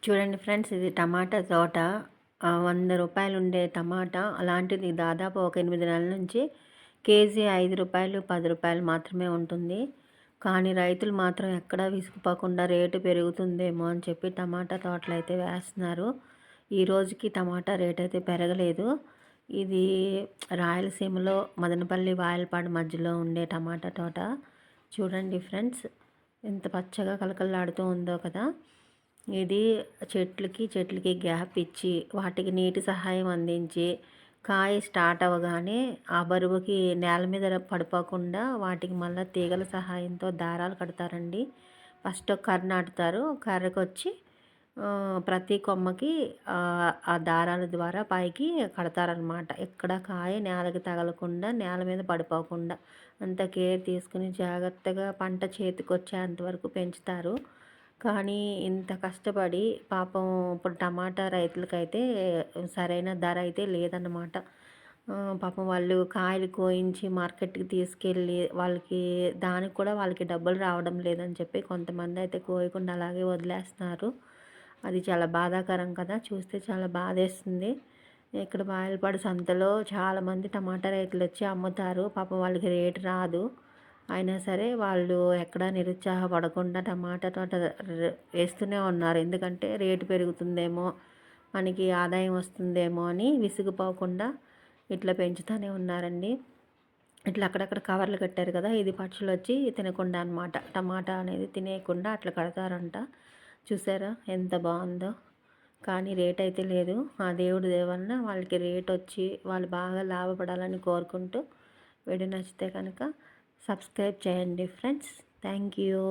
చూడండి ఫ్రెండ్స్, ఇది టమాటా తోట. 100 రూపాయలు ఉండే టమాటా అలాంటిది దాదాపు ఒక 8 నెలల నుంచి కేజీ రూ. 5, రూ. 10 మాత్రమే ఉంటుంది. కానీ రైతులు మాత్రం ఎక్కడా విసిగిపోకుండా రేటు పెరుగుతుందేమో అని చెప్పి టమాటా తోటలు అయితే వేస్తున్నారు. ఈ రోజుకి టమాటా రేట్ అయితే పెరగలేదు. ఇది రాయలసీమలో మదనపల్లి, వాయలపాడు మధ్యలో ఉండే టమాటా తోట. చూడండి ఫ్రెండ్స్, ఎంత పచ్చగా కలకల్లాడుతూ ఉందో కదా. ఇది చెట్లకి గ్యాప్ ఇచ్చి వాటికి నీటి సహాయం అందించి కాయ స్టార్ట్ అవ్వగానే ఆ బరువుకి నేల మీద పడిపోకుండా వాటికి మళ్ళీ తీగల సహాయంతో దారాలు కడతారండి. ఫస్ట్ ఒక కర్ర నాటుతారు. కర్రకు వచ్చి ప్రతి కొమ్మకి ఆ దారాల ద్వారా పైకి కడతారనమాట. ఎక్కడ కాయ నేలకి తగలకుండా నేల మీద పడిపోకుండా అంత కేర్ తీసుకుని జాగ్రత్తగా పంట చేతికి వచ్చేంత వరకు పెంచుతారు. కానీ ఇంత కష్టపడి పాపం ఇప్పుడు టమాటా రైతులకైతే సరైన ధర అయితే లేదన్నమాట. పాపం వాళ్ళు కాయలు కోయించి మార్కెట్కి తీసుకెళ్ళి దానికి కూడా వాళ్ళకి డబ్బులు రావడం లేదని చెప్పి కొంతమంది అయితే కోయకుండా అలాగే వదిలేస్తున్నారు. అది చాలా బాధాకరం కదా. చూస్తే చాలా బాధేస్తుంది. ఇక్కడ వాయలపాడు సంతలో చాలామంది టమాటా రైతులు వచ్చి అమ్ముతారు. పాపం వాళ్ళకి రేటు రాదు. అయినా సరే వాళ్ళు ఎక్కడా నిరుత్సాహపడకుండా టమాటా తోట వేస్తూనే ఉన్నారు. ఎందుకంటే రేటు పెరుగుతుందేమో, మనకి ఆదాయం వస్తుందేమో అని విసిగిపోకుండా ఇట్లా పెంచుతూనే ఉన్నారండి. ఇట్లా అక్కడక్కడ కవర్లు కట్టారు కదా, ఇది పక్షులు వచ్చి తినకుండా అనమాట. టమాటా అనేది తినేయకుండా అట్లా కడతారంట. చూసారా ఎంత బాగుందో. కానీ రేట్ అయితే లేదు. ఆ దేవుడి దేవలన వాళ్ళకి రేట్ వచ్చి వాళ్ళు బాగా లాభపడాలని కోరుకుంటూ వీడియో నచ్చితే కనుక సబ్స్క్రైబ్ చేయండి ఫ్రెండ్స్. Thank you.